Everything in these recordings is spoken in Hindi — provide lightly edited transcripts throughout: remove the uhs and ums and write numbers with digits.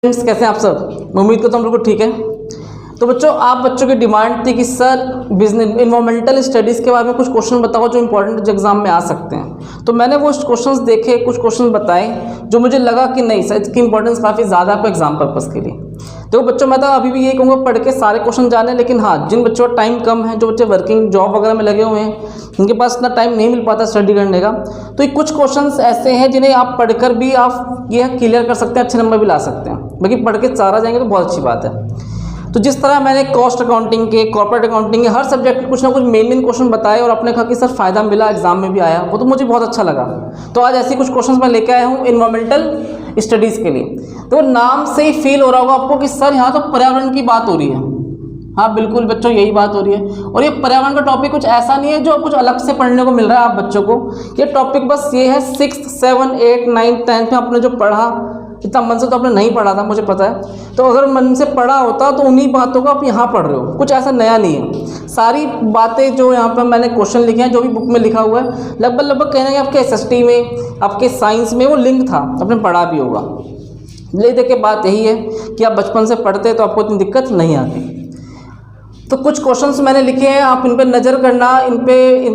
फ्रेंड्स, कैसे हैं आप सब। मैं उम्मीद करता हूँ बिल्कुल ठीक है। तो बच्चों, आप बच्चों की डिमांड थी कि सर बिजनेस इन्वायरमेंटल स्टडीज़ के बारे में कुछ क्वेश्चन बताओ जो इंपॉर्टेंट एग्जाम में आ सकते हैं। तो मैंने वो क्वेश्चंस देखे, कुछ क्वेश्चन बताए जो मुझे लगा कि नहीं सर, इसकी इंपॉर्टेंस काफ़ी ज़्यादा है एग्जाम पर्पज़ के लिए। तो बच्चों, मैं तो अभी भी यही कहूँगा पढ़ के सारे क्वेश्चन जाने, लेकिन हाँ, जिन बच्चों का टाइम कम है, जो बच्चे वर्किंग जॉब वगैरह में लगे हुए हैं, उनके पास इतना टाइम नहीं मिल पाता स्टडी करने का, तो ये कुछ क्वेश्चंस ऐसे हैं जिन्हें आप पढ़कर भी आप ये क्लियर कर सकते हैं, अच्छे नंबर भी ला सकते हैं। बाकी पढ़ के सारा जाएंगे तो बहुत अच्छी बात है। तो जिस तरह मैंने कॉस्ट अकाउंटिंग के, कॉर्पोरेट अकाउंटिंग के हर सब्जेक्ट के कुछ ना कुछ मेन क्वेश्चन बताए और आपने कहा कि सर फ़ायदा मिला, एग्जाम में भी आया, वो तो मुझे बहुत अच्छा लगा। तो आज ऐसे कुछ क्वेश्चंस मैं लेके आया हूँ इन्वायरमेंटल स्टडीज़ के लिए। तो नाम से ही फील हो रहा होगा आपको कि सर यहाँ तो पर्यावरण की बात हो रही है। हाँ बिल्कुल बच्चों, यही बात हो रही है। और ये पर्यावरण का टॉपिक कुछ ऐसा नहीं है जो कुछ अलग से पढ़ने को मिल रहा है आप बच्चों को। ये टॉपिक बस ये है 6th 7th 8th 9th 10th में आपने जो पढ़ा, इतना मन से तो आपने नहीं पढ़ा था, मुझे पता है। तो अगर मन से पढ़ा होता तो उन्हीं बातों को आप यहाँ पढ़ रहे हो, कुछ ऐसा नया नहीं है। सारी बातें जो यहाँ पर मैंने क्वेश्चन लिखे हैं, जो भी बुक में लिखा हुआ है, लगभग कहना है आपके SST में, आपके साइंस में वो लिंक था, आपने पढ़ा भी होगा। ले दे के बात यही है कि आप बचपन से पढ़ते तो आपको इतनी दिक्कत नहीं आती। तो कुछ क्वेश्चंस मैंने लिखे हैं, आप इन पर नज़र करना, इन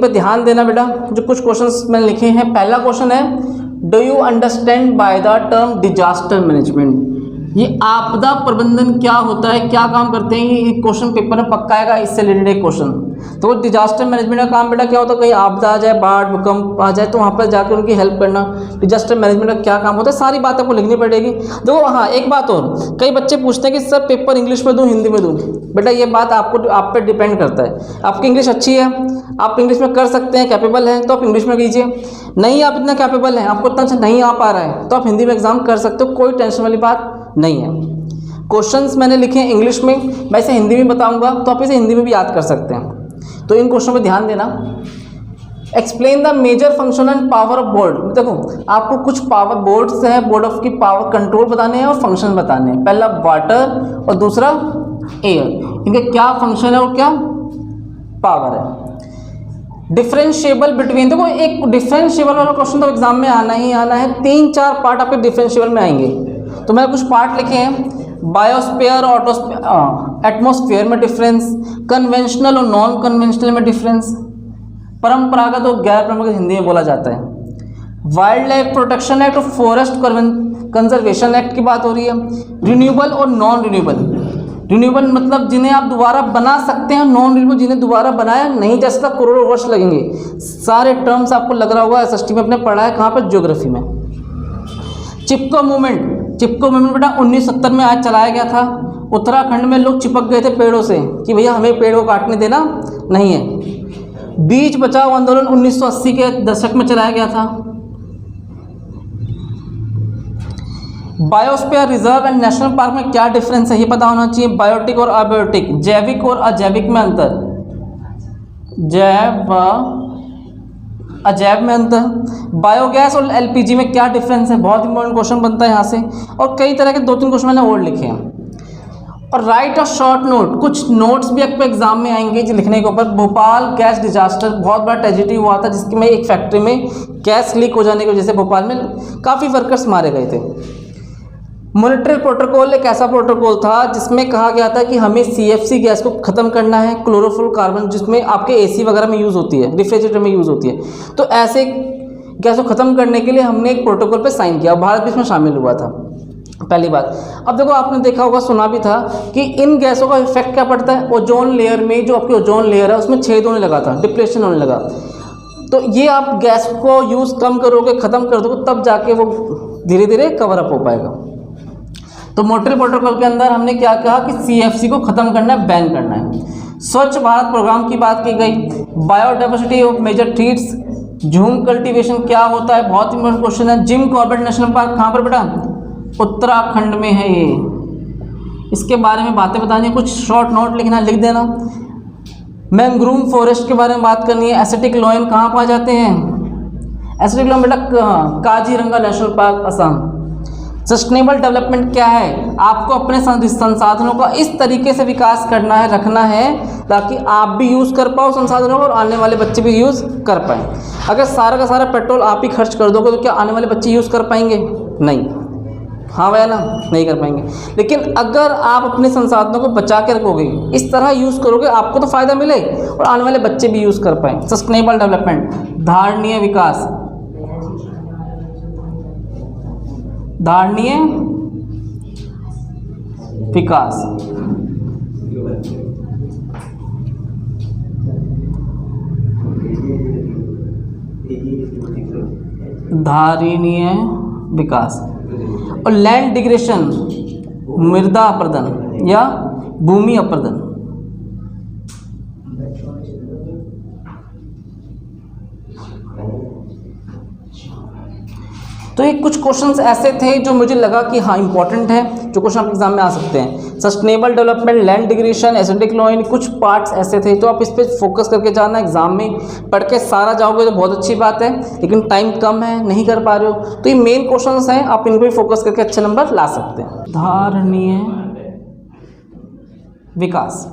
पे ध्यान देना बेटा। जो कुछ क्वेश्चंस मैंने लिखे हैं, पहला क्वेश्चन है, do you understand by the term disaster management. ये आपदा प्रबंधन क्या होता है, क्या काम करते हैं, ये क्वेश्चन पेपर में पक्का आएगा, इससे रिलेटेड एक क्वेश्चन। तो डिजास्टर मैनेजमेंट का काम बेटा क्या होता है, कहीं आपदा आ जाए, बाढ़ भूकंप आ जाए तो वहाँ पर जाकर उनकी हेल्प करना। डिजास्टर मैनेजमेंट का क्या काम होता है, सारी बात आपको लिखनी पड़ेगी। देखो हाँ, एक बात और, कई बच्चे पूछते हैं कि सर पेपर इंग्लिश में दूँ हिंदी में दूँ। बेटा ये बात आपको, आप पे डिपेंड करता है। आपकी इंग्लिश अच्छी है, आप इंग्लिश में कर सकते हैं, कैपेबल हैं, तो आप इंग्लिश में कीजिए। नहीं आप इतना कैपेबल हैं, आपको इतना अच्छा नहीं आ पा रहा है, तो आप हिंदी में एग्जाम कर सकते हो, कोई टेंशन वाली बात नहीं है। क्वेश्चंस मैंने लिखे हैं इंग्लिश में, मैं इसे हिंदी में बताऊंगा तो आप इसे हिंदी में भी याद कर सकते हैं। तो इन क्वेश्चन पे ध्यान देना। Explain the major function and power of board. देखो आपको कुछ पावर बोर्ड्स हैं, बोर्ड ऑफ की पावर कंट्रोल बताने हैं और फंक्शन बताने हैं। पहला वाटर और दूसरा एयर, इनके क्या फंक्शन है और क्या पावर है। डिफरेंशिएबल बिटवीन, देखो एक डिफरेंशिएबल वाला क्वेश्चन तो एग्जाम में आना ही आना है। 3-4 पार्ट आपके डिफरेंशिएबल में आएंगे। तो मैंने कुछ पार्ट लिखे हैं, बायोस्फीयर और एटमॉस्फेयर में डिफरेंस, कन्वेंशनल और नॉन कन्वेंशनल में डिफरेंस, परंपरागत और गैर परंपरागत हिंदी में बोला जाता है। वाइल्ड लाइफ प्रोटेक्शन एक्ट और फॉरेस्ट कंजर्वेशन एक्ट की बात हो रही है। रिन्यूएबल और नॉन रिन्यूएबल। रिन्यूएबल मतलब जिन्हें आप दोबारा बना सकते हैं, नॉन रिन्यूएबल जिन्हें दोबारा बनाया नहीं जा सकता, करोड़ों वर्ष लगेंगे। सारे टर्म्स आपको लग रहा होगा SST में अपने पढ़ा है, कहाँ पर, ज्योग्राफी में। चिपको मूवमेंट, चिपको मूवमेंट बेटा 1970 में आज चलाया गया था। उत्तराखंड में लोग चिपक गए थे पेड़ों से कि भैया हमें पेड़ को काटने देना नहीं है। बीच बचाओ आंदोलन 1980 के दशक में चलाया गया था। Biosphere reserve and national park में क्या डिफरेंस है ये पता होना चाहिए। बायोटिक और अबायोटिक, जैविक और अजैविक में अंतर, जैव अजैव में अंतर। बायोगैस और LPG में क्या डिफरेंस है, बहुत इंपॉर्टेंट क्वेश्चन बनता है यहाँ से। और कई तरह के 2-3 क्वेश्चन मैंने और लिखे हैं। और राइट अ शॉर्ट नोट, कुछ नोट्स भी आपको एग्जाम में आएंगे जो लिखने के ऊपर। भोपाल गैस डिजास्टर, बहुत बड़ा ट्रेजेडी हुआ था जिसकी में एक फैक्ट्री में गैस लीक हो जाने की वजह से भोपाल में काफ़ी वर्कर्स मारे गए थे। मॉनिटरी प्रोटोकॉल एक ऐसा प्रोटोकॉल था जिसमें कहा गया था कि हमें CFC गैस को ख़त्म करना है, क्लोरोफ्लोरोकार्बन जिसमें आपके AC वगैरह में यूज़ होती है, रेफ्रिजरेटर में यूज़ होती है। तो ऐसे गैस को ख़त्म करने के लिए हमने एक प्रोटोकॉल पे साइन किया, भारत भी इसमें शामिल हुआ था, पहली बात। अब देखो आपने देखा होगा, सुना भी था कि इन गैसों का इफेक्ट क्या पड़ता है, ओजोन लेयर में, जो आपकी ओजोन लेयर है उसमें छेद होने लगा था, डिप्लेशन होने लगा। तो ये आप गैस को यूज़ कम करोगे, ख़त्म कर दोगे, तब जाके वो धीरे धीरे कवर अप हो पाएगा। तो मॉन्ट्रियल प्रोटोकॉल के अंदर हमने क्या कहा कि CFC को ख़त्म करना है, बैन करना है। स्वच्छ भारत प्रोग्राम की बात की गई। बायोडाइवर्सिटी ऑफ मेजर थ्रेट्स, झूम कल्टीवेशन क्या होता है, बहुत इंपॉर्टेंट क्वेश्चन है। जिम कॉर्बेट नेशनल पार्क कहाँ पर बेटा, उत्तराखंड में है ये, इसके बारे में बातें बतानी है, कुछ शॉर्ट नोट लिखना, लिख देना। मैंग्रोव फॉरेस्ट के बारे में बात करनी है। एसिटिक लोयन कहाँ पाए जाते हैं, एसिटिक लोयन बेटा Kaziranga national park, Assam. Sustainable development क्या है, आपको अपने संसाधनों का इस तरीके से विकास करना है, रखना है ताकि आप भी यूज़ कर पाओ संसाधनों को और आने वाले बच्चे भी यूज़ कर पाएँ। अगर सारा का सारा पेट्रोल आप ही खर्च कर दोगे तो क्या आने वाले बच्चे यूज़ कर पाएंगे, नहीं। हाँ वह ना, नहीं कर पाएंगे। लेकिन अगर आप अपने संसाधनों को बचा के रखोगे, इस तरह यूज़ करोगे, आपको तो फ़ायदा मिले और आने वाले बच्चे भी यूज़ कर पाएँ। सस्टेनेबल डेवलपमेंट, धारणीय विकास, धारणीय विकास। धारणीय विकास। और लैंड डिग्रेशन, मृदा अपरदन या भूमि अपरदन। तो ये कुछ क्वेश्चंस ऐसे थे जो मुझे लगा कि हाँ इंपॉर्टेंट है, जो क्वेश्चन आप एग्जाम में आ सकते हैं। Sustainable development, land degradation, acidic loin, कुछ पार्ट्स ऐसे थे तो आप इस पर फोकस करके जाना। एग्जाम में पढ़ के सारा जाओगे तो बहुत अच्छी बात है, लेकिन टाइम कम है, नहीं कर पा रहे हो, तो ये मेन क्वेश्चंस हैं, आप इन पर फोकस करके अच्छे नंबर ला सकते हैं। धारणीय विकास।